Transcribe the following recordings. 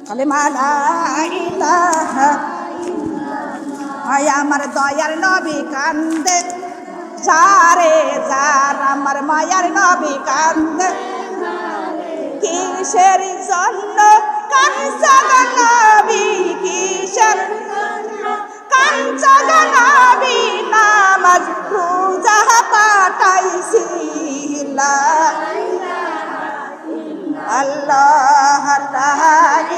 কালিমা লা ইলাহা আয় আমার দয়ার নবী কান্দে যারে যার আমার মায়ার নবী কান্দে কিসের জন্য কাঁদছে গো নবী কিসের কাঁদছে গো নবী নামাজ রোজা পাঠাইছি লা আল্লাহ লা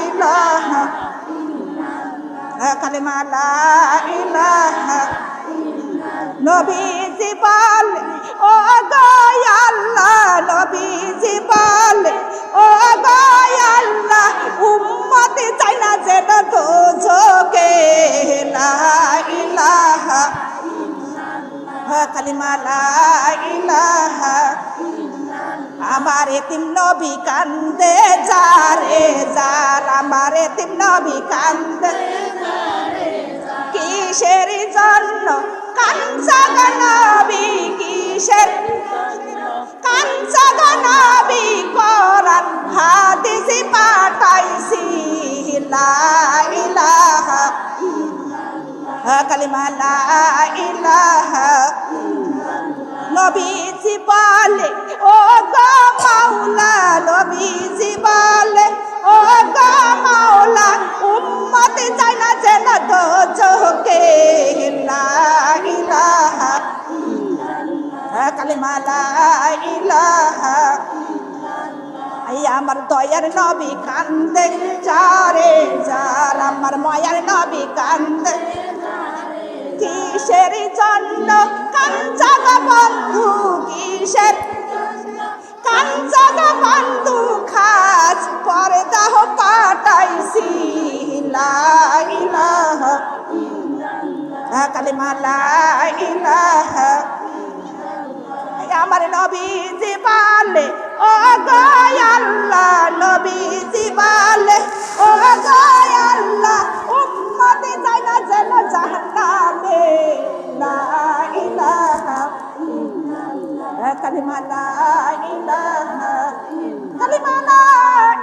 ইলাহা কালিমা লা ইলাহা নবীজি বলে ও গো আল্লাহ নবীজি বলে ও গো আল্লাহ উম্মতে চাই না যেন দোজকে লা ইলাহা কালিমা লা ইলাহা আমার এতিম নবী কান্দে যারে যার আমার এতিম নবী কান্দে কিসের জন্য কাঁদছে গো নবী কিসের কাঁদছে গো নবী কোরআন হাদিস পাঠাইছি লা ইলাহা কালিমা লা ইলাহা নবীজি বলে ও গো মাওলা নবীজি বলে ও গো মাওলা উম্মতে যায় না যেন দোজকে লা ইলাহা কালিমা লা ইলাহা আমার দয়ার নবী কান্দে যারে যার আমার মায়ার নবী কান্দে কিসের জন্য কাঁদছে গো বন্ধু কিসের কাঁদছে গো বন্ধু খাস পর্দা পাঠাইছি লা ইলাহা কালিমা লা ইলাহা আমার নবীজি বলে ও গো আল্লাহ নবীজি বলে ও গো আল্লাহ উম্মতে যায় না যেন জাহান্নামে লা ইলাহা কালিমা লা ইলাহা কালিমা লা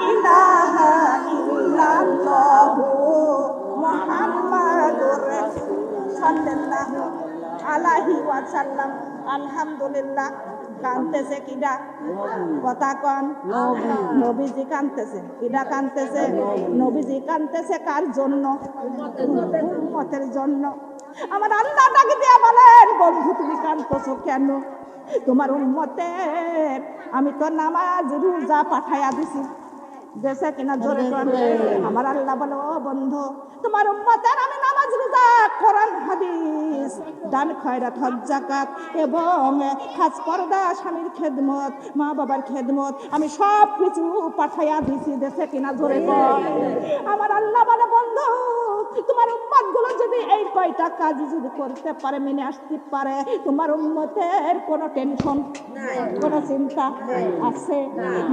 ইলাহা ইল্লাল্লাহু মুহাম্মাদুর সাল্লাল্লাহু আলাইহি ওয়াসাল্লাম আলহামদুলিল্লাহ কাঁদতেছে কিডা কথা কন নবীজি কাঁদতেছে কিডা কাঁদতেছে নবীজি কাঁদতেছে কার জন্য উম্মতের জন্য আমার আল্লাহ ডাকে দিয়া বলেন বন্ধু তুমি কাঁদতেছো কেন তোমার উম্মতের আমি তো নামাজ রোজা পাঠাইয়া দিছি দেশে কিনা জোরে আমার আল্লাহ বলে ও বন্ধু তোমার উম্মতের আমি নামাজ রোজা কোরআন হাদিস দান খয়রাত হজ যাকাত এবং খাস পর্দা স্বামীর খেদমত মা বাবার খেদমত আমি সব কিছু পাঠাইয়া দিছি দেশে কিনা জোরে আমার আল্লাহ বলে বন্ধু তোমার উম্মত গুলো যদি এই কয়টা কাজ যদি করতে পারে মেনে আসতে পারে তোমার উম্মতের কোনো টেনশন কোনো চিন্তা আছে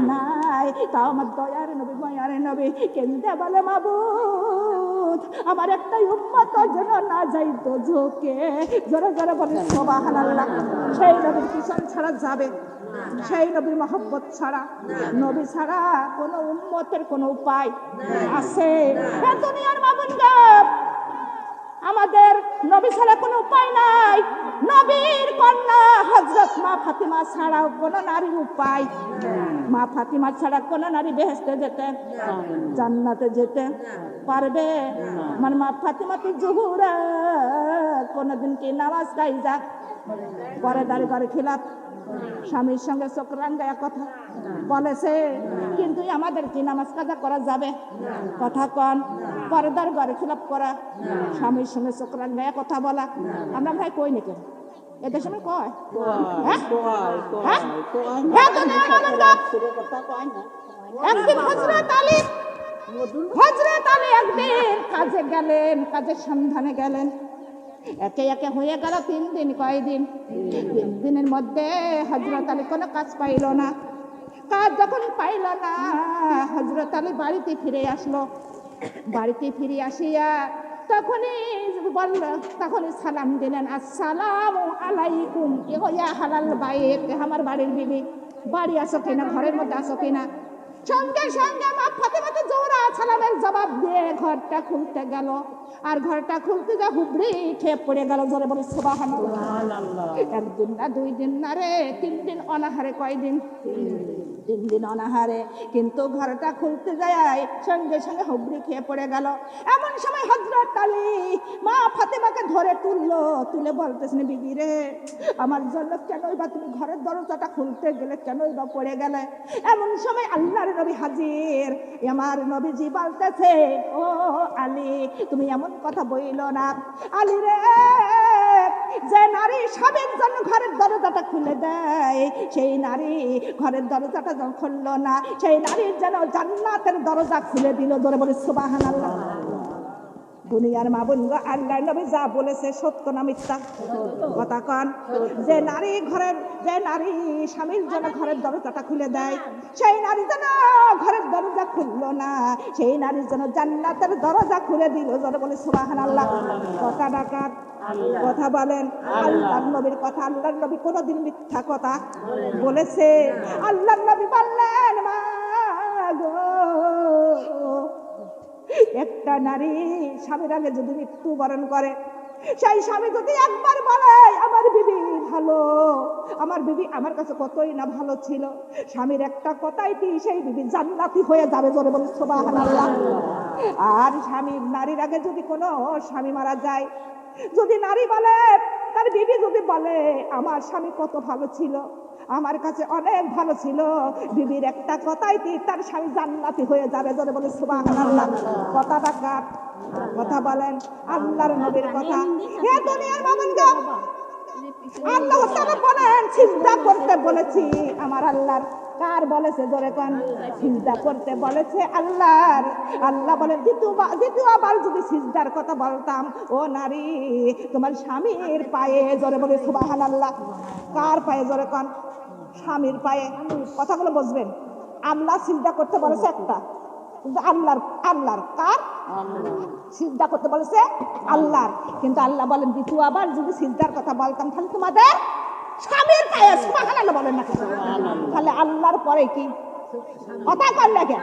নাই তাও আমার দয়ার নবী মায়ার নবী কেন্দে বলে মাবুদ আমার একটাই উম্মত যেন না যাইতো ঝোঁকে জোরে জোরে বলে সুবহানাল্লাহ সেই নবীর পিছন ছাড়া যাবে সেই নবীর মহব্বত ছাড়া নবী ছাড়া কোনো উম্মতের কোনো উপায় আছে দুনিয়ার মাবুদগণ আমাদের নবী ছাড়া কোনো উপায় নাই নবীর কন্যা হযরত মা ফাতিমা ছাড়াও কোনো নারীর উপায় মা ফাতিমা ছাড়া কোনো নারী বেহেশতে যেতে জান্নাতে যেতে পারবে মানে মা ফাতিমা জোহরা কোনদিন কি নামাজ কাইজা পরে দাঁড়িয়ে করে খিলাফ স্বামীর সঙ্গে চোখ রাঙ্গায়া কথা বলেছে কিন্তু আমাদের কি নামাজ কাজা করা যাবে কথা কন পর্দার ঘরে খিলাফ করা স্বামীর সঙ্গে চোখ রাঙ্গায়া কথা বলা আমরা ভাই কই নাকি এদের সময় কয় একদিন হযরত আলী একদিন কাজে গেলেন কাজের সন্ধানে গেলেন একে একে হয়ে গেল 3 দিন কয়দিন 3 দিনের মধ্যে হযরত আলী কোনো কাজ পাইল না কাজ যখন পাইল না হযরত আলী বাড়িতে ফিরে আসলো বাড়িতে ফিরে আসিয়া তখনই সালাম দিলেন আসসালামু আলাইকুম ইয়া হালাল বাইত আমার বাড়ির বিবি বাড়ি আসো কিনা ঘরের মধ্যে আসো কিনা সঙ্গে সঙ্গে মা ফাতেমা জোহরা সালামের জবাব দিয়ে ঘরটা খুলতে গেল, আর ঘরটা খুলতে যা হুবড়ি খেয়ে পড়ে গেল। জোরে বলে সুবহানাল্লাহ। একদিন না, 2 দিন না রে, 3 দিন অনাহারে। কয়দিন? 3 দিন অনাহারে। কিন্তু ঘরটা খুলতে যায় সঙ্গে সঙ্গে হুবড়ি খেয়ে পড়ে গেল। এমন সময় হযরত আলী মা ফাতেমাকে ধরে তুলে বলতেছেন, বিবি রে, আমার জন্য কেনই বা তুমি ঘরের দরজাটা খুলতে গেলে, কেনই বা পড়ে গেলে? এমন সময় আল্লাহর নবী হাজির। আমার নবীজি বলতেছে, ও আলী, তুমি এমন কথা বইলো না। আলী রে, যে নারী স্বামীর জন্য ঘরের দরজাটা খুলে দেয়, সেই নারী ঘরের দরজাটা যখন খুললো না, সেই নারীর যেন জান্নাতের দরজা খুলে দিল। ধরে বলে সুবহানাল্লাহ। দুনিয়ার মা বোন, আল্লাহ নবী যা বলেছে সত্য না মিথ্যা? কথা কন। যে নারী স্বামীর জন্য ঘরের দরজাটা খুলে দেয়, সেই নারী যেন ঘরের দরজা খুললো না, সেই নারীর জন্য জান্নাতের দরজা খুলে দিল। যারা বলে সুবহানাল্লাহ। কথা ডাকার কথা বলেন, আল্লাহর নবীর কথা। আল্লাহর নবী কোনোদিন মিথ্যা কথা বলেছে? আল্লাহর নবী বললেন, মা গো, একটা নারী স্বামীর আগে যদি মৃত্যুবরণ করে, সেই স্বামী যদি একবার বলে আমার বিবি ভালো, আমার বিবি আমার কাছে কতই না ভালো ছিল, স্বামীর একটা কথাই কি সেই বিবি জান্নাতি হয়ে যাবে। জোরে বলে সুবহানাল্লাহ। আর নারীর আগে যদি কোনো স্বামী মারা যায়, যদি নারী বলে, তার বিবি যদি বলে আমার স্বামী কত ভালো ছিল, আমার কাছে অনেক ভালো ছিল, বিবির একটা কথাই কি তার স্বামী জান্নাতি হয়ে যাবে। জোরে বলে সুবহানাল্লাহ। কথাটা কার কথা বলেন? আল্লাহর নবীর কথা। হে দুনিয়ার মুমিনগণ, আল্লাহ তাআলা বলেন সিজদা করতে বলেছি আমার আল্লাহর। কার বলেছে? জোরে কোন। সিজদা করতে বলেছে আল্লাহর। আল্লাহ বলেন দ্বিতীয়বার যদি সিজদার কথা বলতাম, ও নারী, তোমার স্বামীর পায়ে। জোরে বলে সুবহানাল্লাহ। কার পায়ে? জোরে কোন। স্বামীর পায়ে। কথাগুলো বুঝবেন। আল্লাহ সিজদা করতে বলেছে একটা, কিন্তু আল্লাহর কার? সিজদা করতে বলেছে আল্লাহর, কিন্তু আল্লাহ বলেন দ্বিতীয়বার যদি সিজদার কথা বলতাম তাহলে তোমাদের স্বামীর পায়ে। সুবহানাল্লাহ বলেন না? তাহলে আল্লাহর পরে কি কথা কর লাগে?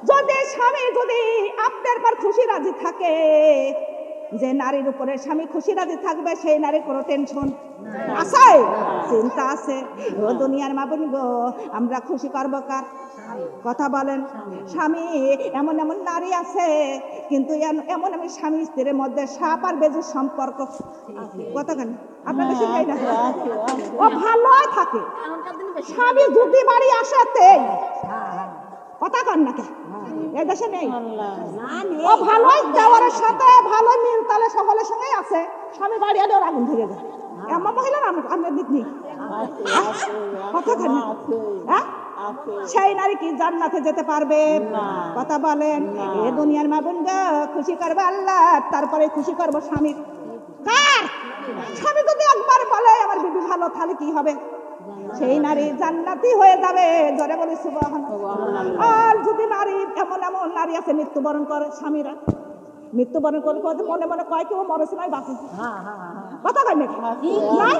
যদি স্বামী যদি আপনার পর খুশি রাজি থাকে, যে নারীর উপরে স্বামী খুশি রাজি থাকবে, সেই নারীর কোনো টেনশন আছে? চিন্তা আছে? ও দুনিয়ার মা বোন গো, আমরা খুশি করবো কার? কথা বলেন। স্বামী এমন নারী আছে, কিন্তু এমন স্বামী স্ত্রীর মধ্যে সাপ আর বেজুর সম্পর্ক। কথা কেন আপনাকে শিখাই না? ও ভালো থাকে, স্বামী যদি বাড়ি আসাতে কথা কন না, এ দেশে নেই। ও ভালো দেওয়ারের সাথে ভালো মিল তালে সকলের সঙ্গে আছে, স্বামী বাড়ি আলে ওর আগুন ধরে যায়। এমন মহিলা আমরা দেখনি। কথা কেন? হ্যাঁ, সেই নারী কি জান্নাতে যেতে পারবে? কথা বলেন। এ দুনিয়ার মা বোন গো, খুশি করবে আল্লাহ, তারপরে খুশি করবো স্বামী। কার? স্বামী যদি একবার বলে আমার বিবি ভালো, তাহলে কি হবে? সেই নারী জান্নাতি হয়ে যাবে। জোরে বলি সুবহানাল্লাহ। আর যদি নারী এমন নারী আছে মৃত্যুবরণ করে, স্বামীরা মৃত্যুবরণ করে মনে মনে কয় কেউ মরেছে নাই বাঁচে। কথা কয় নাকি? নাই,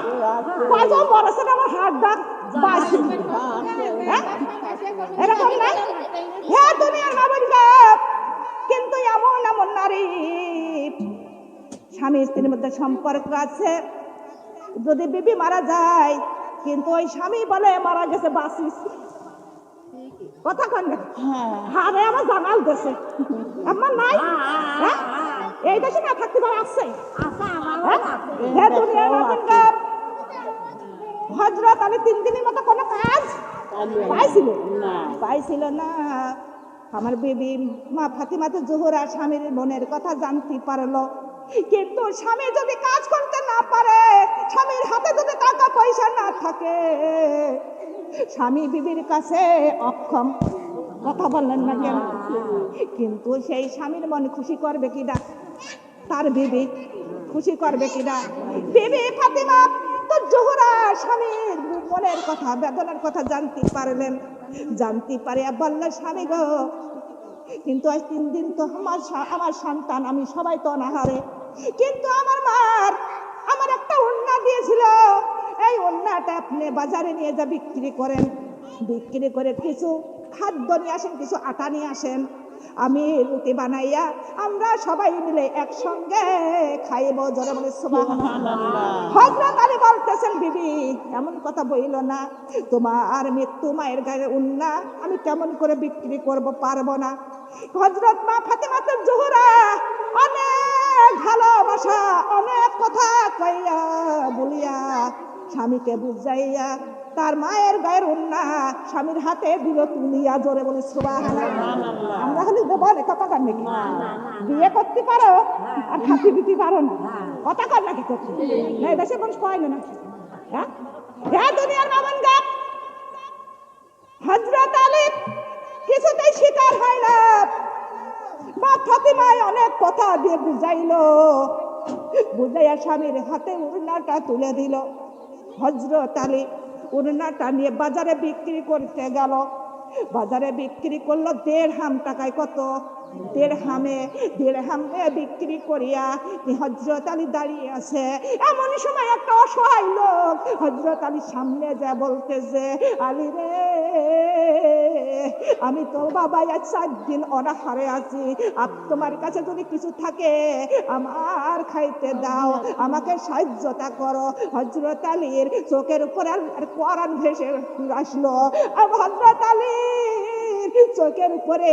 কয়জন মরেছে না আমার হাত ডাক বাঁচে, এরকম নাই? হে দুনিয়ার মা বোন গো, কিন্তু এমন নারী স্বামী স্ত্রীর মধ্যে সম্পর্ক আছে, যদি বিবি মারা যায় কিন্তু ওই স্বামী বলে মারা গেছে বাঁচিস। কথা কন না? হারে আমার জানাল দেশে আমার নাই, এই দেশে না থাকতে পারে? আছে। হে দুনিয়ার মা বোন গো, হযরত আলী 3 দিনের মতো কোনো কাজ পাইছিল না। আমার বিবি মা ফাতিমাতুজ জোহরা স্বামীর মনের কথা জানতে পারলো, কিন্তু স্বামী যদি কাজ করতে না পারে, স্বামীর হাতে যদি টাকা পয়সা না থাকে, স্বামী বিবির কাছে অক্ষম। কথা বললেন না কেন? কিন্তু সেই স্বামীর মন খুশি করবে কিনা? তার বিবি খুশি করবে কিনা? বিবি ফাতিমা তো জোহরা স্বামীর মনের কথা, বেদনার কথা জানতে পারলেন। জানতে পারে বললেন, স্বামী গো, কিন্তু আজ 3 দিন তো আমার সন্তান, আমি সবাই তো অনাহারে, কিন্তু আমার একটা ওড়না দিয়েছিল, এই ওড়নাটা আপনি বাজারে নিয়ে যা বিক্রি করেন, বিক্রি করে কিছু খাদ্য নিয়ে আসেন, কিছু আটা নিয়ে আসেন, আমি রুটি বানাইয়া আমরা সবাই মিলে একসঙ্গে খাইব। জোরে বলে সুবহানাল্লাহ। হযরত আলী বলতেছেন, বিবি এমন কথা বইল না, তোমার মৃত্যু মায়ের গায়ে উন্না আমি কেমন করে বিক্রি করব, পারবো না। হযরত মা ফাতেমাতুজ জোহরা অনেক ভালোবাসা, অনেক কথা কইয়া বলিয়া স্বামীকে বুঝাইয়া তার মায়ের গায়ের উন্না স্বামীর হাতে দিল তুলিয়া। জোরে বলে সুবহানাল্লাহ। আমরা হলে বলে কথা কর নাকি? বিয়ে করতে পারো আর ফাঁসি দিতে পারো না, কথা কর নাকি? করতে না দেশে মানুষ কয় না নাকি? হ্যাঁ হ্যাঁ, দুনিয়ার মামন গাপ হযরত আলী কিছুতেই স্বীকার হয় না। মা ফাতিমায় অনেক কথা দিয়ে বুঝাইলো, বুঝাইয়া স্বামীর হাতে উড়নাটা তুলে দিল। হযরত আলী উড়নাটা নিয়ে বাজারে বিক্রি করতে গেল। বাজারে বিক্রি করলো দেড়হাম টাকায়। কত? দেড়হামে বিক্রি করিয়া হযরত আলী দাঁড়িয়ে আছে। এমন সময় একটা অসহায় লোক হযরত আলীর সামনে যা বলতেছে, আলী রে, আমি তো বাবা 4 দিন অনাহারে আছি, তোমার কাছে যদি কিছু থাকে আমার খাইতে দাও, আমাকে সাহায্যতা করো। হযরত আলীর চোখের উপর আল্লাহর কোরআন ভেসে আসলো। আর হযরত আলীর চোখের উপরে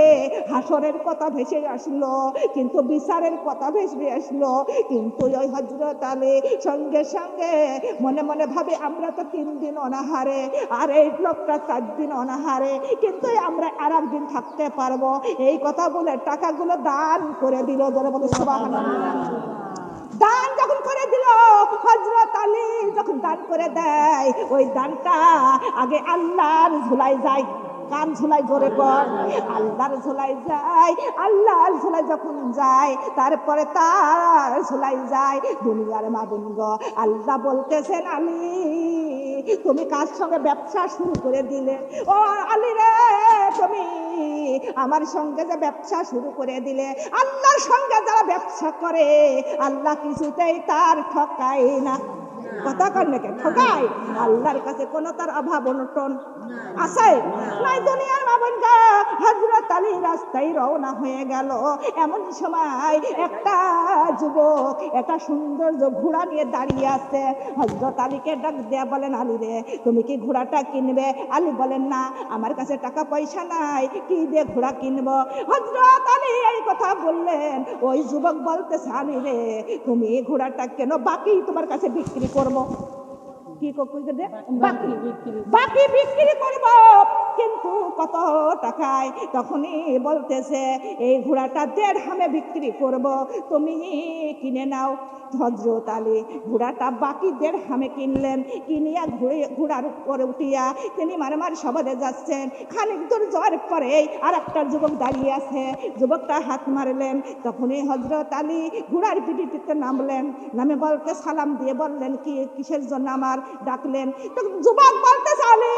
হাসরের কথা ভেসে আসলো, কিন্তু বিচারের কথা ভেসে আসলো। কিন্তু ওই হযরত আলী সঙ্গে সঙ্গে মনে মনে ভাবে, আমরা তো 3 দিন অনাহারে, আর এই লোকটা 4 দিন অনাহারে, কিন্তু আমরা আর একদিন থাকতে পারবো। এই কথা বলে টাকাগুলো দান করে দিল। ধরে বলে সুবহানাল্লাহ। দান যখন করে দিল, হযরত আলী যখন দান করে দেয়, ওই দানটা আগে আল্লাহর ঝুলাই যায়। কান ঝুলাই, জোরে কর, আল্লাহর ঝুলাই যায়। আল্লাহর ঝুলাই যখন যায়, তারপরে তার ঝুলাই যায় দুনিয়ার মাবুনগ। আল্লাহ বলতেছেন, আলী তুমি কার সঙ্গে ব্যবসা শুরু করে দিলে? ও আলী রে, তুমি আমার সঙ্গে যে ব্যবসা শুরু করে দিলে। আল্লাহর সঙ্গে যারা ব্যবসা করে আল্লাহ কিছুতেই তার ঠকায় না। কথা কর নাকি? ঠকায়? আল্লাহর কাছে কোনো তার অভাব অনটন আছে নাই। দুনিয়ার মাবনগা হযরত আলী রাস্তায় রওনা হয়ে গেল। এমন সময় একটা যুবক একটা সুন্দর ঘোড়া নিয়ে দাঁড়িয়ে আছে। হযরত আলীকে ডাক দেয়া বলেন, আলী রে, তুমি কি ঘোড়াটা কিনবে? আলী বলেন, না, আমার কাছে টাকা পয়সা নাই, কি দিয়ে ঘোড়া কিনবো? হযরত আলী এই কথা বললেন। ওই যুবক বলতেছে, আলী রে, তুমি ঘোড়াটা কেন, বাকি তোমার কাছে বিক্রি করবো। কি বাকি বিক্রি করব, কিন্তু কত টাকায়? তখনই বলতেছে, এই ঘোড়াটা দেড়হামে বিক্রি করব, তুমি কিনে নাও। হযরত আলী ঘোড়াটা বাকি দেড়হামে কিনলেন। কিনিয়া ঘোড়ার উপরে উঠিয়া তিনি মারমার সবাদে যাচ্ছেন। খানিক দূর যাওয়ার পরে আর একটা যুবক দাঁড়িয়ে আছে। যুবকটা হাত মারলেন। তখনই হযরত আলী ঘোড়ার পিঠিতে নামলেন। নামে বলতে সালাম দিয়ে বললেন, কিসের জন্য আমার ডাকলেন? তখন যুবক বলতেছে, আলী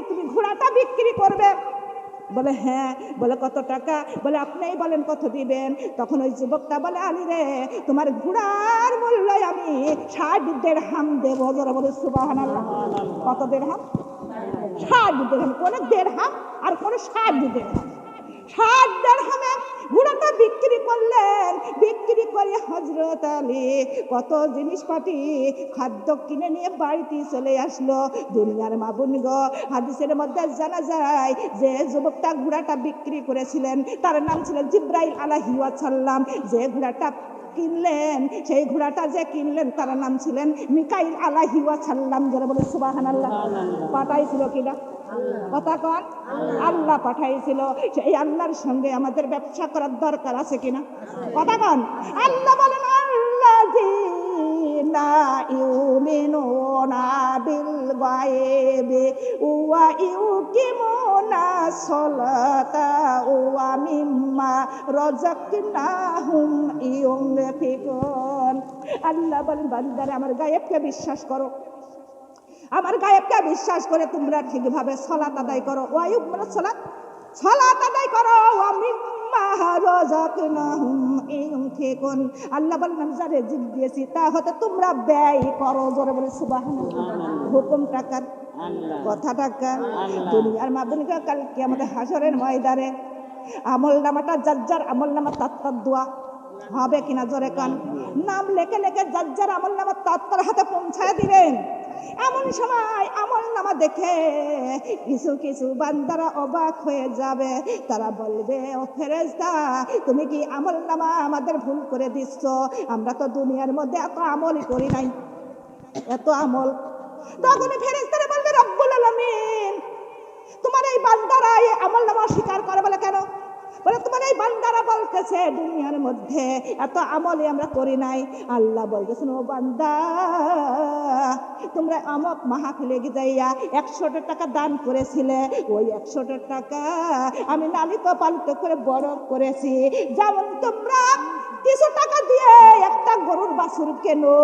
তুমি ঘোড়াটা বিক্রি করবে? বলে, হ্যাঁ। বলে, কত টাকা? বলে, আপনিই বলেন কত দিবেন। তখন ওই যুবকটা বলে, আলী রে, তোমার ঘোড়ার মূল্য আমি 60 দেড়হাম দেবো। যারা বলে সুবহানাল্লাহ। কত দেড়হাম? 60 দেড়হাম। কোন দেড়হাম আর কোন 60 দেড়হাম। 60 দেড়হামে ঘোড়াটা বিক্রি করলেন। বিক্রি করে হযরত আলী কত জিনিসপাতি খাদ্য কিনে নিয়ে বাড়িতে চলে আসলো। দুনিয়ার মাবুনগ হাদিসের মধ্যে জানা যায় যে যুবকটা ঘোড়াটা বিক্রি করেছিলেন তার নাম ছিল জিব্রাইল আলাইহিস সালাম। যে ঘোড়াটা কিনলেন, সেই ঘোড়াটা যে কিনলেন তার নাম ছিলেন মিকাইল আলাইহিস সালাম। যারা বলে সুবহানাল্লাহ। পাঠাইছিল কিনা? কথা কন, আল্লাহ পাঠাইছিল। সেই আল্লাহর সঙ্গে আমাদের ব্যবসা করার দরকার আছে কিনা? কথা কন। আল্লাহ বলেন, আল্লাযীনা ইউমিনুনা বিল গায়বি ওয়া ইউকিমুনা সলাতা ওয়া মিম্মা রাযাকনাহুম ইউনফিকুন। আল্লাহ বলেন, বান্দারা আমার গায়েবকে বিশ্বাস করো, আমার গায়েবকে বিশ্বাস করে তোমরা ঠিকভাবে সালাত আদায় করো। ওয়ায়ুবরা সালাত আদায় করো। ওয়া মিম্মা রাযাকনাহুম ইউনফিকুন। আল্লাহ বলেন, আমি যা রিজিক দিয়েছি তা হতে তোমরা ব্যয় করো। জোরে বলে সুবহানাল্লাহ। হুকুম টাকার, কথা টাকা। দুনিয়ার মাবুনগা কাল কিয়ামতে হাসরের ময়দানে আমল নামাটা যার আমল নামা তার দোয়া হবে কিনা জোরে কান। নাম লেখে লেখে যার আমল নামা তার হাতে পৌঁছায় দিবেন। এমন সময় আমল নামা দেখে কিছু কিছু বান্দারা অবাক হয়ে যাবে। তারা বলবে, ও ফেরেশতা, তুমি কি আমল নামা আমাদের ভুল করে দিচ্ছ? আমরা তো দুনিয়ার মধ্যে এত আমলই করি নাই, এত আমল। তখন ফেরেশতারা বলবে, রব্বুল আলামিন, তোমার এই বান্দারা এই আমল নামা স্বীকার করে বলে কেন? বলে তোমার এই বান্দারা বলতেছে দুনিয়ার মধ্যে এত আমলই আমরা করি নাই। আল্লাহ বলতেছেন, ও বান্দা, তোমরা আমক মাহফিলে যাইয়া 100 টাকা দান করেছিলে, ওই 100 টাকা আমি লালিত পালিত করে বড় করেছি। যেমন তোমরা কিছু টাকা দিয়ে একটা গরুর বাছুর কেনো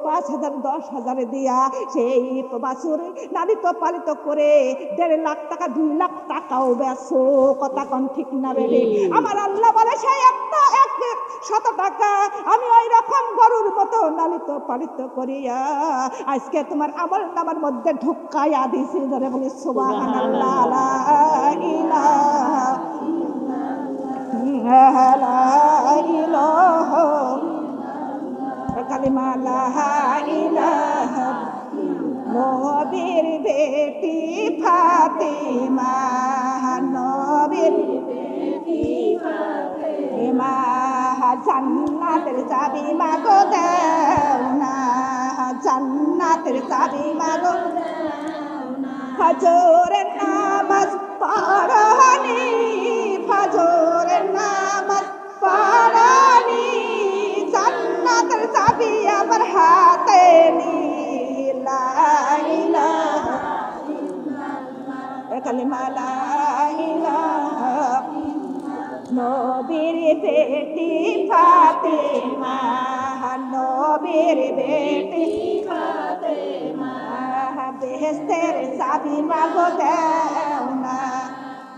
5,000 10,000 দিয়া, সেই বাছুর লালিত পালিত করে 1.5 লাখ টাকা 2 লাখ টাকাও বেচো। কথা কোন ঠিক না বেরে? আমার আল্লাহ বলে সেই 100 টাকা আমি ওই রকম গরুর মতো লালিত পালিত করিয়া আজকে তোমার আমল নামার মধ্যে ঢুকাইয়া দিছি। ধরে বলি সুবহানাল্লাহ, লা ইলাহা কালিমা লা ইলাহা। নবীর বেটি ফাতিমা, নবীর বেটি ফাতিমা, জান্নাতের চাবি মাগো দেও না, জান্নাতের চাবি মাগো দেও না। ফজরের নামাজ পড়নি, ফজরের নামাজ পড়নি, জান্নাতের চাবি আমার হাতে লা ইলাহা ইল্লাল্লাহ, কালিমা লা ইলাহা। নবীর বেটি ফাতিমা, নবীর বেটি ফাতিমা, বেহেশতের চাবি মাগো দেও না,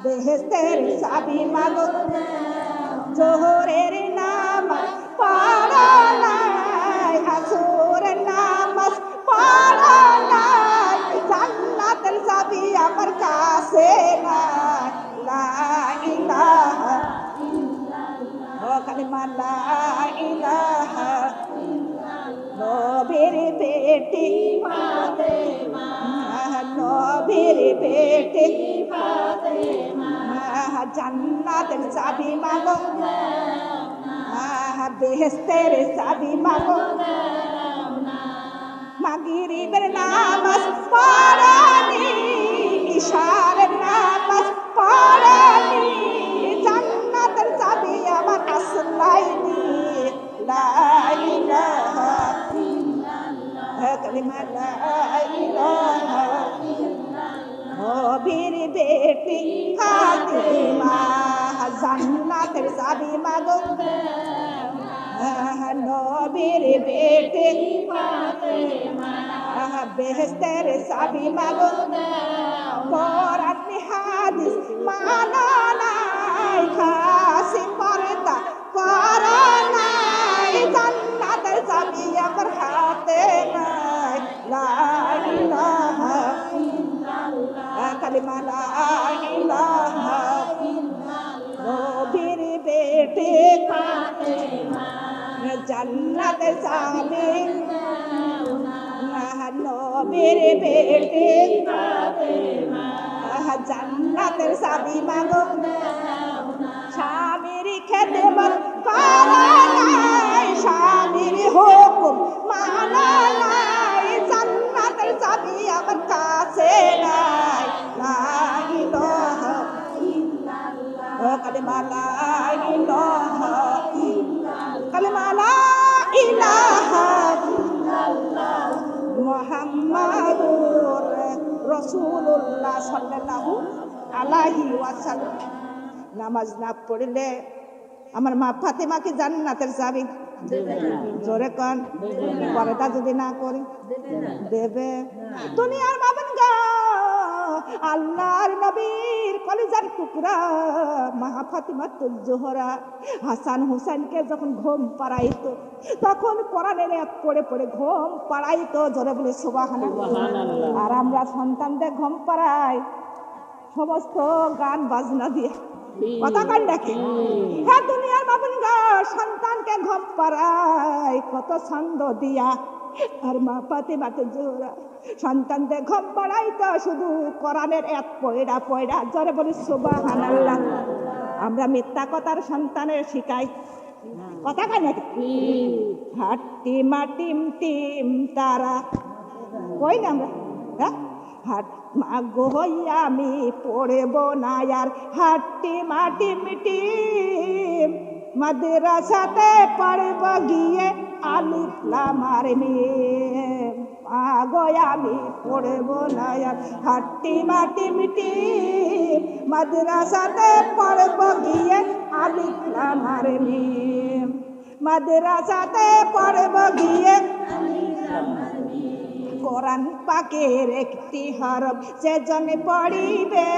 বেহেশতের চাবি মাগো দেও। জোহরের নামাজ পড়া নাই, আসরের নামাজ পড়া নাই, জান্নাতের চাবি আমার কাছে নাই। লা ইলাহা ইল্লাল্লাহ, কালিমা লা ইলাহা ইল্লাল্লাহ। নবীর বেটি ফাতিমা, নবীর বেটি ফাতিমা, জান্নাতের চাবি মাগো দেও না, বেহেশতের চাবি মাগো দেও না। মাগরিবের নামাজ পড়নি, ইশারের নামাজ পড়নি, জান্নাতের চাবি আমার আসলাইনি। লা ইলাহা ইল্লাল্লাহ, কালিমা লা ইলাহা ইল্লাল্লাহ। নবীর বেটি ফাতিমা, জান্নাতের চাবি মাগো দেও না, নবীর বেটি ফাতিমা, বেহেশতের চাবি মাগো দেও। কোরআন হাদিস মানা নাই, খাসি পর্দা করা নাই, জান্নাতের চাবি আমার হাতে নাই। লা ইলাহা ইল্লাল্লাহ, কালিমা লা ইলাহা ইল্লাল্লাহ। নবীর বেটি ফাতিমা, জান্নাতের চাবি দেও না, নবীর বেটি ফাতিমা, জান্নাতের চাবি মাগো দেও না। স্বামীর খেদমত করা নাই, স্বামীর হুকুম মানা নাই, জান্নাতের চাবি আমার কাছে নাই। লা ইলাহা ইল্লাল্লাহ, কালিমা লা ইলাহা ইল্লাল্লাহ, কালিমা লা ইলাহা ইল্লাল্লাহ, মুহাম্মাদুর রাসূলুল্লাহ সাল্লাল্লাহু আলাইহি ওয়াসাল্লাম। নামাজ না পড়লে আমার মা ফাতেমাকে জান্নাতের চাবি জোরে কোন, পর্দা যদি না করি দেবে। দুনিয়ার বাবান গা, আল্লাহর নবীর কলিজার টুকরা মা ফাতিমাতুল জোহরা হাসান হুসাইনকে যখন ঘুম পাড়াইতো, তখন কোরআনের আয়াত পড়ে পড়ে ঘুম পাড়াইতো। জোরে বলে সুবহানাল্লাহ। আর আমরা সন্তানদের ঘুম পাড়াই সমস্ত গান বাজনা দিয়ে। কথা কন দেখে। হ্যাঁ দুনিয়ার বাবুন গো, সন্তানকে ঘুম পাড়ায় কত ছন্দ দিয়া, আর মা ফাতেমাতুল জোহরা সন্তানদের ঘুম পাড়াই তো শুধু কোরআনের এক পয়রা পয়রা, জোরে বলি সুবহানাল্লাহ। আমরা মিথ্যা কথার সন্তানের শিখাই, কথা কয় নাকি? হাট্টি মাটিম টিম তারা কই না আমরা, হ্যাঁ হাট মাগো হইয়া আমি পড়ব না আর হাট্টি মাটিম টিম, মাদ্রাসাতে পড়ব গিয়ে আলিফ লাম আর মিম। মাগো আমি পড়ব না আর হাট্টি মাটিম টিম, মাদ্রাসাতে পড়ব গিয়ে আলিফ লাম আর মিম। মাদ্রাসাতে পড়ব গিয়ে কোরআন পাকের একটি হরফ সেজন পড়িবে,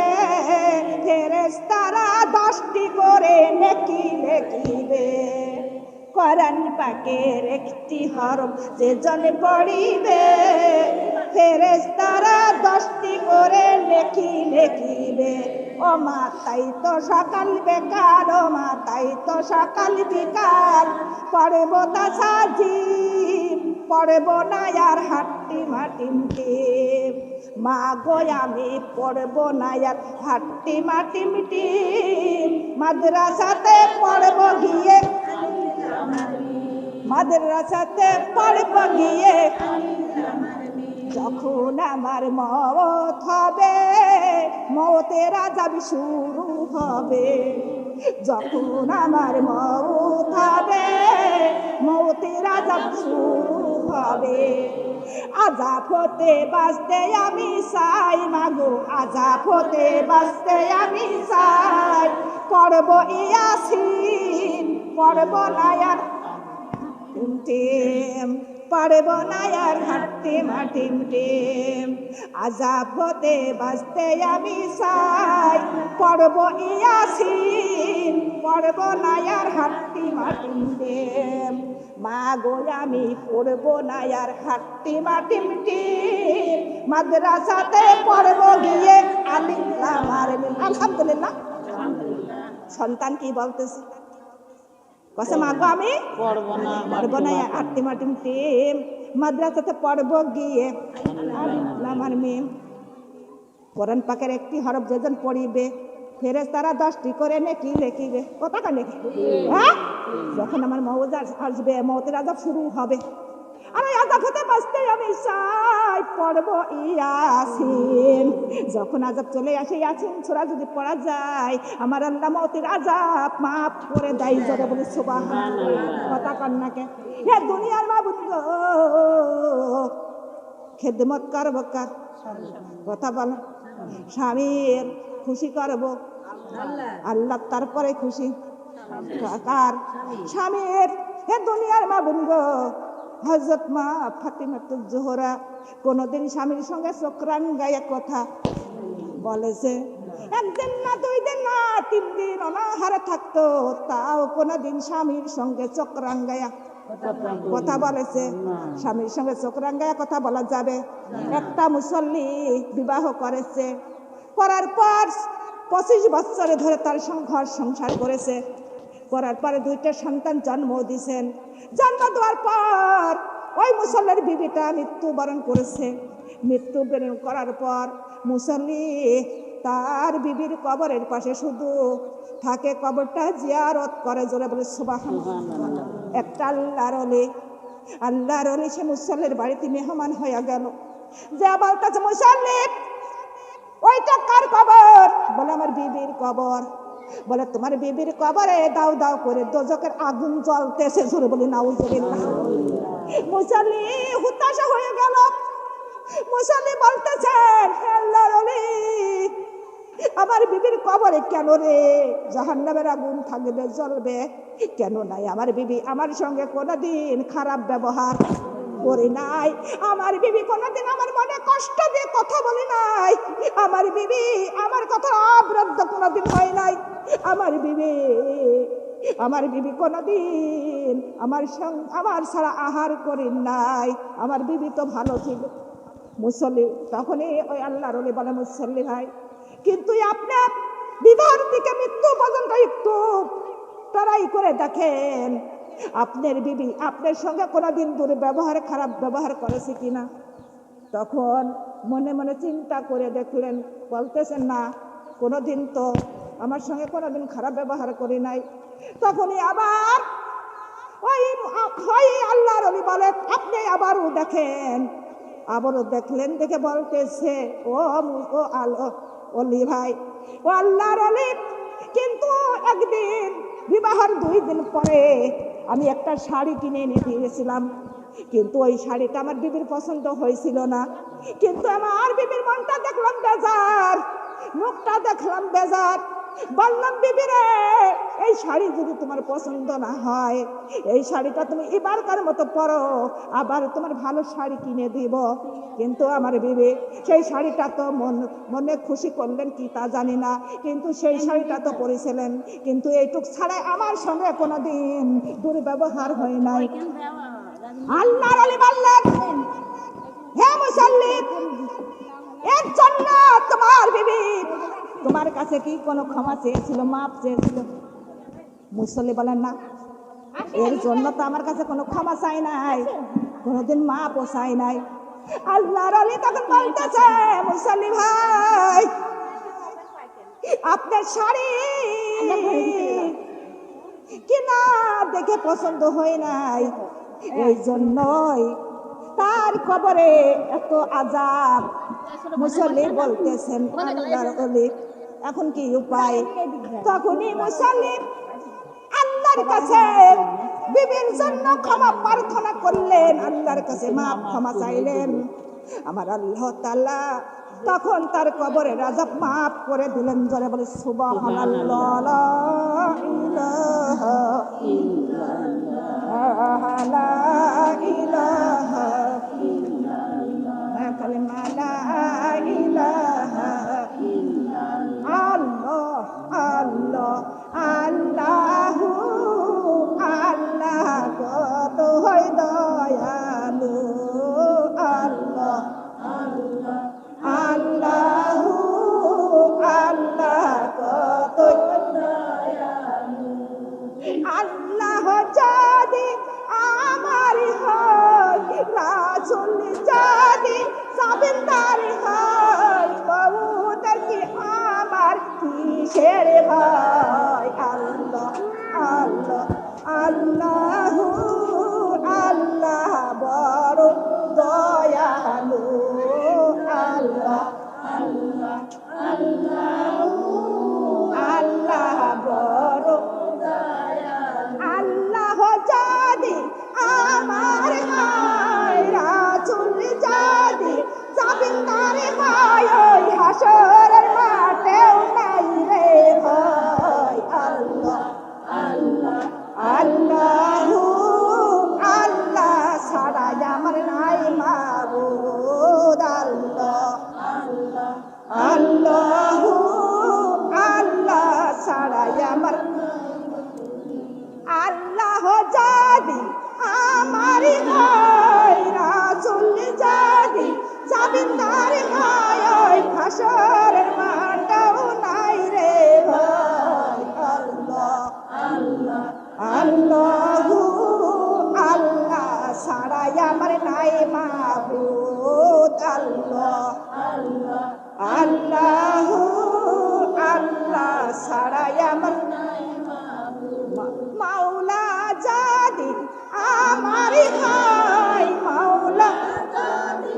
ফেরেশতারা 10টি করে নেকি লিখিবে। কোরআন পাকের একটি হরফ সেজন পড়িবে, ফেরেশতারা 10টি করে নেকি লিখিবে। ও মা তাই তো সকাল বেকার, ও মা তাই তো সকাল বিকাল, পড়ব তা সাজিব, পড়ব না আর হাট্টি মাটিম টিম। মা গো আমি পড়ব না আর হাট্টি মাটিম টিম, মাদ্রাসাতে পড়ব গিয়ে, মাদ্রাসাতে পড়ব গিয়ে, যখন আমার মওত হবে, মওতের আযাব শুরু হবে। যখন আমার মওত হবে, মওতের আযাব শুরু হবে। আযাব হতে বাঁচতে আমি চাই, মাগো আযাব হতে বাঁচতে আমি চাই। পড়ব ইয়াসিন, পড়ব না আর টিম, পড়ব না আর হাট্টি মাটিম টিম। আযাব হতে বাঁচতে আমি চাই, পড়ব ইয়াসিন, পড়ব না আর হাট্টি মাটিম টিম। মা গো আমি পড়ব না আর হাট্টি মাটিম টিম, মাদ্রাসাতে পড়ব গিয়ে আলিফ লাম আর মিম। আলহামদুলিল্লাহ। সন্তান কি বলতেছে? কসে মা গো আমি পড়ব না হাট্টি মাটিম টিম, মাদ্রাসাতে পড়ব গিয়ে আলিফ লাম আর মিম। কোরআন পাকের একটি হরফ যেজন পড়িবে, ফেরেশতারা 10টি করে নেকি লিখিবে। কথা কয় নাকি? হ্যাঁ যখন আমার মওত আসবে, মওতের আযাব শুরু হবে, আর এই আযাব হতে বাঁচতে আমি চাই, পড়ব ইয়াসিন। যখন আযাব চলে আসে, ইয়াসিন সূরা যদি পড়া যায়, আমার আল্লাহ মওতের আযাব মাফ করে দেয়। জোরে বলি সুবহানাল্লাহ। কথা কন না কে? হে দুনিয়ার মাবুদ গো, খেদমত করব কার? কথা বল। স্বামীর খুশি করব আল্লাহ, তারপরে খুশি কার? স্বামীর। হে দুনিয়ার মাবুদ গো, হযরত মা ফাতেমাতুল জোহরা কোনদিন স্বামীর সঙ্গে চোখরাঙ্গাইয়া কথা বলেছে? একদিন না, 2 দিন না, 3 দিন অনাহারে থাকতো, তাও কোনদিন স্বামীর সঙ্গে চোখরাঙ্গাইয়া কথা বলেছে? স্বামীর সঙ্গে চোখরাঙ্গাইয়া কথা বলা যাবে? একটা মুসল্লি বিবাহ করেছে, করার পর 25 বছরে ধরে তার ঘর সংসার করেছে, করার পরে 2টা সন্তান জন্ম দিয়েছেন। জন্ম দেওয়ার পর ওই মুসল্লির বিবিটা মৃত্যুবরণ করেছে। মৃত্যুবরণ করার পর মুসল্লি তার বিবির কবরের পাশে শুধু থাকে, কবরটা জিয়ারত করে। জোরে বলে সুবহানাল্লাহ। একটা আল্লাহর ওলি সে মুসল্লির বাড়িতে মেহমান হয়ে গেল। যে বলতেছে, মুসল্লি ওইটা কার কবর? বলে আমার বিবির কবর। বলে তোমার বিবির কবরে দাও দাও করে দোজকের আগুন জ্বলতেছে। জোরে বলি নাউজুবিল্লাহ। মুসল্লি হতাশা হয়ে গেল। মুসল্লি বলতেছেন, হে আল্লাহর ওলি, আমার বিবির কবরে কেন রে জাহান্নামের আগুন থাকবে, জ্বলবে কেন? নাই আমার বিবি আমার সঙ্গে কোনোদিন খারাপ ব্যবহার করি নাই, আমার বিবি কোনোদিন আমার মনে কষ্ট দিয়ে কথা বলি নাই, আমার বিবি আমার কথা অবাধ্য কোনোদিন হয় নাই, আমার বিবি কোনোদিন আমার ছাড়া আহার করি নাই, আমার বিবি তো ভালো ছিল। মুসল্লি তখনই ওই আল্লাহর ওলি বলে, মুসল্লি ভাই, কিন্তু বিবাহের দিকে মৃত্যু পর্যন্ত একটু টরাই করে দেখেন আপনার বিবি আপনার সঙ্গে কোনোদিন দুর্ব্যবহার খারাপ ব্যবহার করেছে কিনা। তখন মনে মনে চিন্তা করে দেখলেন, বলতেছেন না কোনোদিন তো আমার সঙ্গে কোনোদিন খারাপ ব্যবহার করি নাই। তখনই আবার ওই আল্লাহর ওলি বলে, আপনি আবারও দেখেন, আবারও দেখলেন, দেখে বলতেছে, ও ওলি ভাই, ও আল্লাহর ওলি, কিন্তু একদিন বিবাহের 2 দিন পরে আমি একটা শাড়ি কিনে এনে দিয়েছিলাম, কিন্তু ওই শাড়িটা আমার বিবির পছন্দ হয়েছিল না। কিন্তু আমার বিবির মনটা দেখলাম বেজার, মুখটা দেখলাম বেজার। বললাম, বিবিরে, এই শাড়ি যদি তোমার পছন্দ না হয়, এই শাড়িটা তুমি এবারকার মতো পরো, আবার তোমার ভালো শাড়ি কিনে দিব। কিন্তু আমার বিবি সেই শাড়িটা তো মনে খুশি করলেন কি তা জানি না, কিন্তু সেই শাড়িটা তো পরেছিলেন, কিন্তু এইটুক ছাড়াই আমার সঙ্গে কোনোদিন দুর্ব্যবহার হয় নাই। আল্লাহর ওলি বললেন, হে মুসল্লি, এর জন্য তোমার বিবি তোমার কাছে কি কোনো ক্ষমা চেয়েছিল, মাপ চেয়েছিল? মুসল্লি বলেন, না, এর জন্য তো আমার কাছে কোনো ক্ষমা চাই নাই, কোনোদিন মাপও চাই নাই। আল্লাহর ওলি তখন বলতেছে, মুসল্লি ভাই, আপনার শাড়ি কিনা দেখে পছন্দ হয় নাই, এই জন্যই তার কবরে এত আযাব। মুসল্লি বলতেছেন, আল্লাহর ওলি, এখন কি উপায়? তখনই মুসল্লি আল্লাহর কাছে বিবির জন্য ক্ষমা প্রার্থনা করলেন, আল্লাহর কাছে মাপ ক্ষমা চাইলেন। আমার আল্লাহ তাআলা তখন তার কবরের আযাব মাফ করে দিলেন। জোরে বলে সুবহানাল্লাহ, লা ইলাহা ইল্লাল্লাহ, লা ইলাহা ইল্লাল্লাহ, কালিমা লা ইলাহা ইল্লাল্লাহ, আল্লাহ আল্লাহ আল্লাহু আল্লাহ, কত হয় দয়ালু, আল্লাহ আল্লাহ আল্লাহু আল্লাহ, কত দয়ালু। আল্লাহ যদি আমার হয়, রাসূল যদি সাবিনদার হয়, কবুতর কি আমার কিসের ভয়? আল্লাহ আল্লাহ আল্লাহু আল্লাহ, বড় দয়ালু, আল্লাহ আল্লাহ আল্লাহু আল্লাহ, বড় দয়ালু। আল্লাহ যদি আমার হয়, রাসূল যদি সাবিনদার হয়, ওই হাসরের মাঠেও নাই রে ভয়। আল্লাহ আল্লাহ আল্লাহু আল্লাহ ছাড়া আমার নাই মাবুদ, আল্লাহ আল্লাহ আল্লাহু আল্লাহ ছাড়া আমার। আল্লাহ যদি আমার হয়, রাসূল যদি সাবিনদার হয়, ওই হাসরের মাঠেও নাই রে ভয়। আল্লাহ আল্লাহ আল্লাহু আল্লাহ ছাড়া আমার নাই মাবুদ, আল্লাহ আল্লাহ আল্লাহু আল্লাহ ছাড়া আমার নাই মাবুদ। মাওলা যদি আমার হয়, মাওলা যদি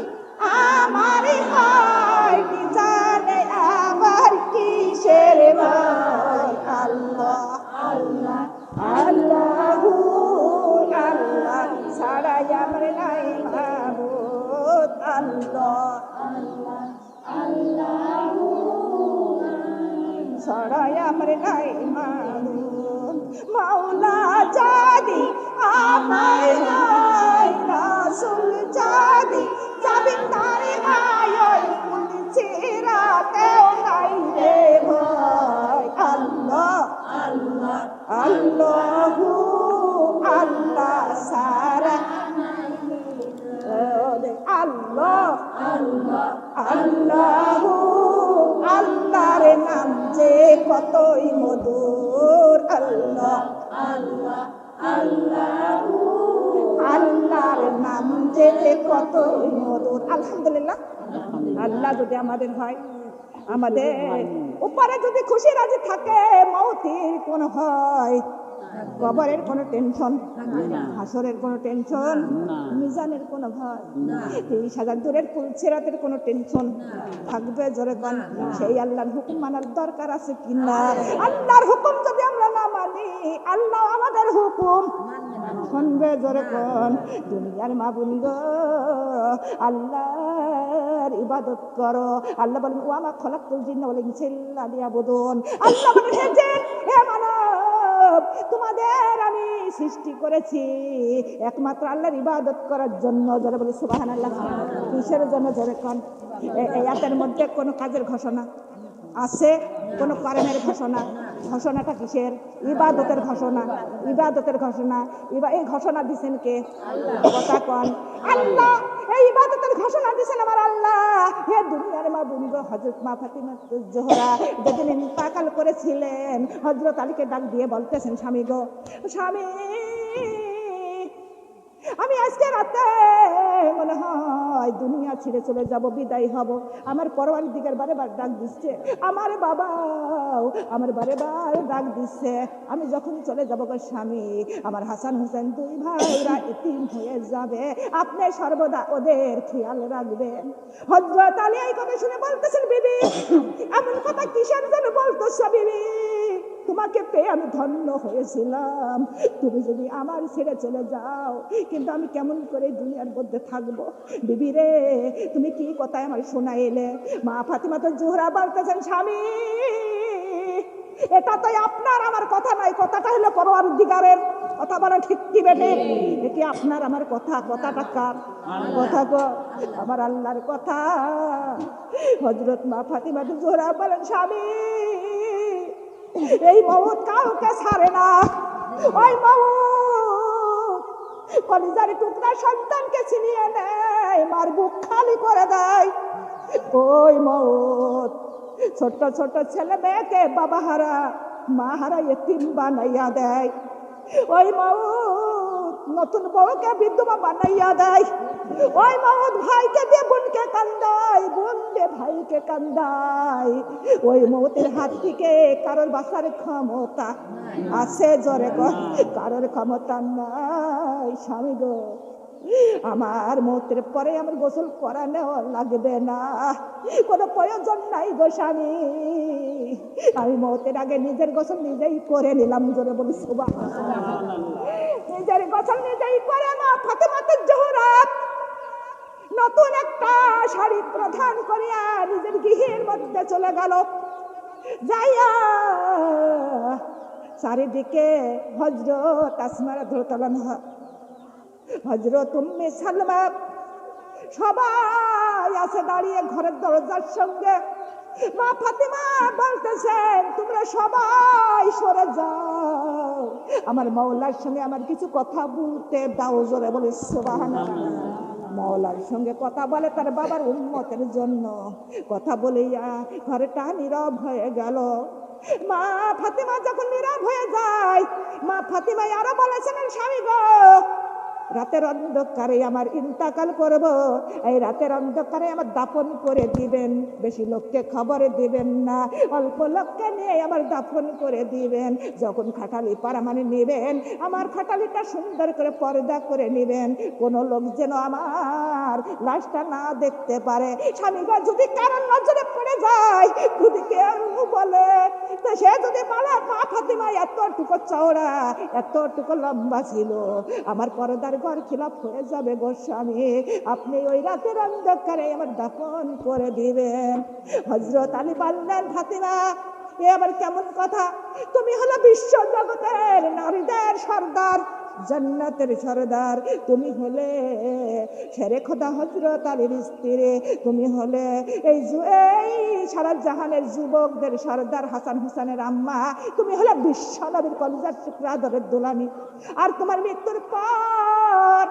আমার হয়, কি জানে আমার কিসের ভয়? আল্লাহ আল্লাহ আল্লাহু আল্লাহ ছাড়া আমার নাই মাবুদ, আল্লাহ আল্লাহ আল্লাহু ছাড়া আমার নাই মাবুদ। মাওলা যদি আমার হয়, রাসূল যদি সাবিনদার হয়, ওই পুলিশেরাতেও নাই রে ভয়। আল্লাহ আল্লাহ আল্লাহু আল্লাহ ছাড়া, আল্লাহ আল্লাহ আল্লাহু আল্লাহর নাম যে কতই মধুর। আল্লাহ আল্লাহ আল্লাহ, আল্লাহর নাম যে কতই মধুর। আলহামদুলিল্লাহ, আল্লাহ যদি আমাদের হয়, আমাদের উপরে যদি খুশি রাজি থাকে, মৌতের কোন হয়, কবরের কোনো টেনশন, হাসরের কোনো টেনশন, মিজানের কোনো ভয়, 30,000 দূরের পুলসিরাতের কোনো টেনশন থাকবে। জোরে কোন সেই আল্লাহর হুকুম মানার দরকার আছে কিনা? আল্লাহর হুকুম যদি আমরা না মানি, আল্লাহ আমাদের হুকুম শুনবে। জোরে কোন দুনিয়ার মা বোন গো, আল্লাহর ইবাদত করো। আল্লাহ বলেন ওয়া মা খালাকতুল জিন্না ওয়াল ইনসা ইল্লা লিয়াবুদুন। আল্লাহ বলেন হে জিন, হে মানব, তোমাদের আমি সৃষ্টি করেছি একমাত্র আল্লাহর ইবাদত করার জন্য। যারা বলে সুবহানাল্লাহ। কিসের জন্য? জোরে কোন এই আয়াতের মধ্যে কোনো কাজের ঘোষণা আছে, কোনো কর্মের ঘোষণা? ঘোষণাটা কিসের? ইবাদতের ঘোষণা। ইবাদতের ঘোষণা। এই ঘোষণা দিচ্ছেন কে? কথা কন আল্লাহ। এই ইবাদতের ঘোষণা দিচ্ছেন আমার আল্লাহ। হে দুনিয়ার মা বোন গো, হযরত মা ফাতিমা জোহরা যেদিন ইন্তেকাল করেছিলেন, হযরত আলীকে ডাক দিয়ে বলতেছেন, স্বামী গো, স্বামী, আমি আজকে রাতে মনে হয় দুনিয়া ছেড়ে চলে যাব, বিদায় হব। আমার পরওয়ারদিগার বারেবার ডাক দিচ্ছে, আমার বাবাও আমার বারেবার ডাক দিচ্ছে। আমি যখন চলে যাব গো স্বামী, আমার হাসান হোসেন 2 ভাইরা এতিম হয়ে যাবে, আপনি সর্বদা ওদের খেয়াল রাখবেন। হযরত আলী এই কথা শুনে বলতেছেন, বিবি এমন কথা কিসের জন্য বলতেছো বিবি? তোমাকে পেয়ে আমি ধন্য হয়েছিলাম, তুমি যদি আমার ছেড়ে চলে যাও, কিন্তু আমি কেমন করে দুনিয়ার মধ্যে থাকবো? বিবি রে, তুমি কি কথা আমার শোনাইলে? মা ফাতিমা জোহরা বলতেছেন, স্বামী, এটা তো আপনার আমার কথা নাই, কথাটা হলো পরওয়ারদিগারের কথা। বলা ঠিক কি বেটে? এটি আপনার আমার কথা, কথাটা কার কথা গো? আমার আল্লাহর কথা। হযরত মা ফাতিমা জোহরা বলেন, স্বামী, এই মওত কাউকে ছাড়ে না। ওই মওত কলিজার টুকরা সন্তানকে ছিনিয়ে নেয়, মার বুক খালি করে দেয়। ওই মওত ছোট ছোট ছেলে মেয়েকে বাবা হারা মা হারা এতিম বানাইয়া দেয়। ওই মওত নতুন বউকে বিধবা বানাইয়া দেয়। ওই মওত ভাইকে দিয়ে বোনকে কান্দায়, বোন দিয়ে ভাইকে কান্দায়। ওই মওতের হাত থেকে কারোর বাঁচার ক্ষমতা আছে? জোরে কর, কারোর ক্ষমতা নাই। স্বামী গো, আমার মৌতের পরে আমার গোসল করানো লাগবে না, কোনো প্রয়োজন নাই গো স্বামী। আমি মৌতের আগে নিজের গোসল নিজেই করে নিলাম। জোরে বলি সুবহানাল্লাহ। নিজের গোসল নিজেই করে না ফাতিমা জোহরা নতুন একটা শাড়ি প্রধান করিয়া নিজের গৃহের মধ্যে চলে গেল। যাইয়া চারিদিকে হযরত আসমা রাদিয়াল্লাহু আনহা, হযরত উম্মে সালমা সবাই আছে দাঁড়িয়ে ঘরের দরজার সঙ্গে। মা ফাতিমা বলতেছেন, তোমরা সবাই সরে যাও, আমার মাওলার সঙ্গে আমার কিছু কথা বলতে দাও। জোরে বলে সুবহানাল্লাহ। মাওলার সঙ্গে কথা বলে তার বাবার উম্মতের জন্য। কথা বলিয়া ঘরটা নীরব হয়ে গেল। মা ফাতিমা যখন নীরব হয়ে যায়, মা ফাতিমা আরো বলেছেন, স্বামী গো, রাতের অন্ধকারে আমার ইন্তেকাল করব, এই রাতের অন্ধকারে আমার দাফন করে দিবেন। বেশি লোককে খবর দিবেন না, অল্প লোককে নিয়ে আমার দাফন করে দিবেন। যখন খাটালি পারামানি নেবেন, আমার খাটালিটা সুন্দর করে পর্দা করে নেবেন, কোন লোক যেন আমার লাশটা না দেখতে পারে। স্বামী গো, যদি কারণ নজরে পড়ে যায়, যদি কেউ বলে, তো সে যদি বলে মা ফাতিমা এতটুকু চওড়া এতটুকু লম্বা ছিল, আমার পর্দার ঘর খিলাফ হয়ে যাবে গো স্বামী, আপনি ওই রাতের অন্ধকারে আমার দাফন করে দিবেন। হযরত আলী বললেন, ফাতিমা, এ আবার কেমন কথা? তুমি হলো বিশ্ব জগতের নারীদের সর্দার, জান্নাতের সর্দার। তুমি হলে শেরে খোদা হযরত আলীর স্ত্রী, তুমি হলে এই সারা জাহানের যুবকদের সর্দার হাসান হোসেনের আম্মা, তুমি হলে বিশ্ব নবীর কলিজার টুকরা আদরের দুলানি। আর তোমার মৃত্যুর পর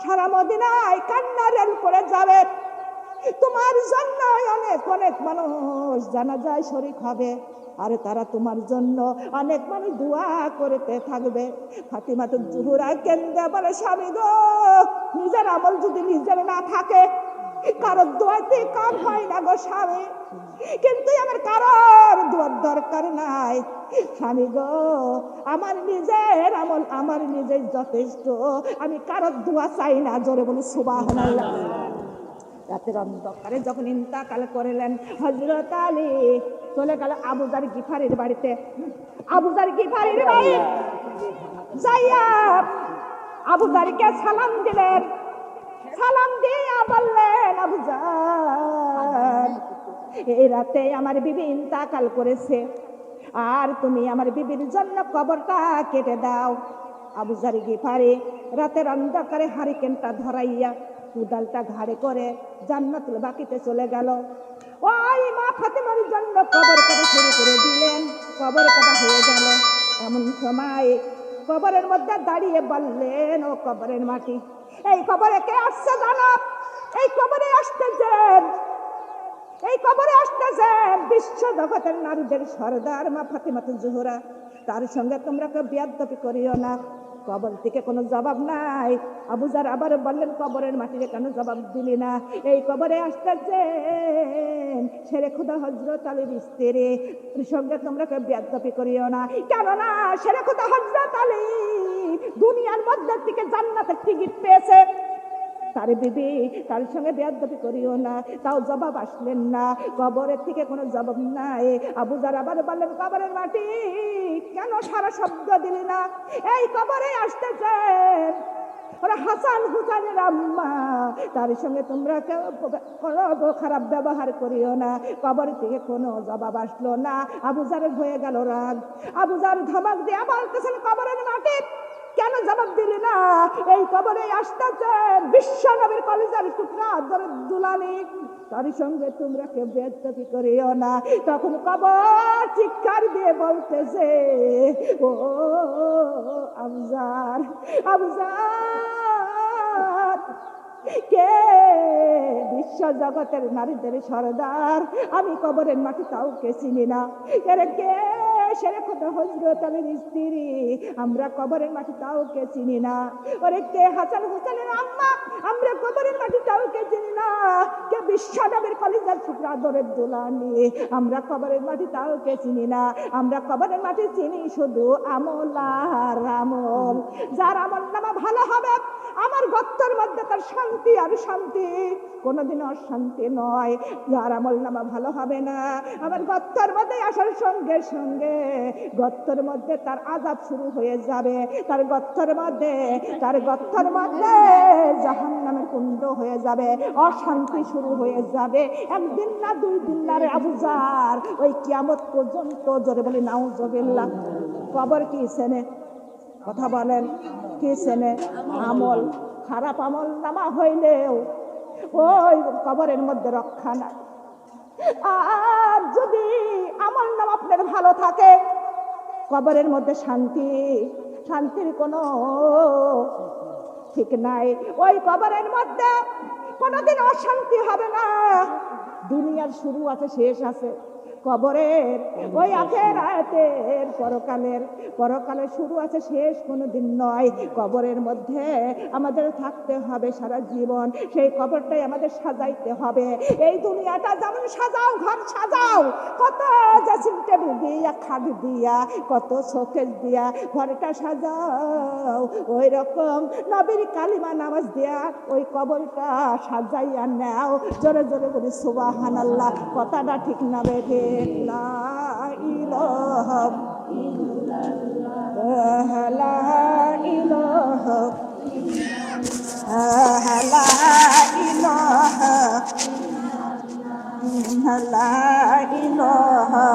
সারা মদিনায় কান্নার রেল পড়ে যাবে। তোমার জন্য অনেক অনেক মানুষ জানাজায় শরীক হবে, আর তারা তোমার জন্য অনেক মানুষ দোয়া করতে থাকবে। ফাতিমাতুজ জোহরা কেন্দে বলে, স্বামী গো, নিজের আমল যদি নিজের না থাকে, কারোর দোয়াতে কাম হয় না গো স্বামী, কিন্তু আমার কারোর দোয়ার দরকার নাই স্বামী গো, আমার নিজের আমল আমার নিজেই যথেষ্ট, আমি কারোর দোয়া চাই না। জোরে বলি সুবহানাল্লাহ। রাতের অন্ধকারে যখন ইন্তেকাল করলেন হযরত আলী, চলে গেল আবু যার গিফারির বাড়িতে। আবু যার গিফারির বাড়ি যাইয়া আবু যারকে সালাম দিলেন। সালাম দিয়া বললেন, আবু যার, এই রাতে আমার বিবি ইন্তেকাল করেছে, আর তুমি আমার বিবির জন্য কবরটা কেটে দাও। আবু যার গিফারি রাতের অন্ধকারে হারিকেনটা ধরাইয়া উদালটা ঘাড়ে করে জান্নাতুল বাকিতে চলে গেল। ওই মা ফাতেমার জন্য কবর কাটা শুরু করে দিলেন। কবর কাটা হয়ে গেল। এমন সময় কবরের মধ্যে দাঁড়িয়ে বললেন, ও কবরের মাটি, এই কবরে কে আসছে জানো? এই কবরে আসতেছেন, এই কবরে আসতেছেন বিশ্ব জগতের নারীদের সরদার মা ফাতিমাতুজ জোহরা। তার সঙ্গে তোমরা কেউ বেয়াদবি করিও না। কবর থেকে কোনো জবাব নাই। আবু যার আবার বললেন, কবরের মাটিতে কেন জবাব দিলি না? এই কবরে আসতেছেন শেরে খুদা হযরত আলীর স্ত্রী, সঙ্গে তোমরা কেউ বেয়াদবি করিও না। কেননা শেরে খুদা হযরত আলী দুনিয়ার মধ্যে থেকে জান্নাতের টিকিট পেয়েছে। তার বিবি, তার সঙ্গে বেয়াদবি করিও না। তাও জবাব আসলেন না, কবরের থেকে কোনো জবাব নাই। আবু যার আবার বললেন, কবরের মাটি কেন সারা শব্দ দিলি না? এই কবরে আসতেছেন ওরা হাসান হুসাইনের আম্মা, তার সঙ্গে তোমরা কেউ খারাপ ব্যবহার করিও না। কবর থেকে কোনো জবাব আসলো না। আবু যারের হয়ে গেল রাগ। আবু যার ধমক দিয়ে বলতেছেন, কবরের মাটি কেন জবাব দিলি না? এই কবরে আসতেছেন বিশ্ব নবীর কলিজার টুকরা ধরে দুলানি, তার সঙ্গে তোমরা কেউ বেয়াদবি করিও না। তখন কবর চিৎকার দিয়ে বলতেছে, ও আবুজার, আবুজার, কে বিশ্ব জগতের নারীদের সরদার, আমি কবরের মাটি তাও কে চিনি না। এরে কে? শেরে খুদা হযরত আলীর স্ত্রী, আমরা কবরের মাটি তাও কে চিনি না। ওরে কে? হাসান হুসাইনের আম্মা, আমরা কবরের মাটি তাও কে চিনি না। কে? বিশ্ব নবীর কলিজার টুকরা আদরের দুলানি, আমরা কবরের মাটি তাও কে চিনি না। আমরা কবরের মাটি চিনি শুধু আমল আর আমল। যার আমল নামা ভালো হবে, আমার গর্তের মধ্যে তার শান্তি আর শান্তি, কোনোদিন অশান্তি নয়। যার আমল নামা ভালো হবে না, আমার গর্তের মধ্যে আসার সঙ্গে সঙ্গে গর্তের মধ্যে তার আযাব শুরু হয়ে যাবে। তার গর্তের মধ্যে জাহান্নামের কুণ্ড হয়ে যাবে, অশান্তি শুরু হয়ে যাবে। একদিন না, দুই দিন না রে আবু যার, ওই কিয়ামত পর্যন্ত। জোরে বলি নাউজুবিল্লাহ। কবর কি চেনে? কথা বলেন, কি চেনে? আমল। খারাপ আমল নামা হইলেও ওই কবরের মধ্যে রক্ষা নাই। আর যদি আমল নামা আপনার ভালো থাকে, কবরের মধ্যে শান্তি, শান্তির কোনো ঠিক নাই। ওই কবরের মধ্যে কোনোদিন অশান্তি হবে না। দুনিয়ার শুরু আছে, শেষ আছে। কবরের ওই আখিরাতের পরকালের শুরু আছে, শেষ কোনোদিন নয়। কবরের মধ্যে আমাদের থাকতে হবে সারা জীবন। সেই কবরটাই আমাদের সাজাইতে হবে। এই দুনিয়াটা যেমন সাজাও, ঘর সাজাও, কত ড্রেসিং টেবিল দিয়া, খাট দিয়া, কত শোকেস দিয়া ঘরটা সাজাও, ওই রকম নবীর কালিমা নামাজ দিয়া ওই কবরটা সাজাইয়া নাও। জোরে জোরে বলি সুবহানাল্লাহ। কথাটা ঠিক না বেঠে? লা ইলাহা ইল্লাল্লাহ, লা ইলাহা লা ইলাহা লা ইলাহা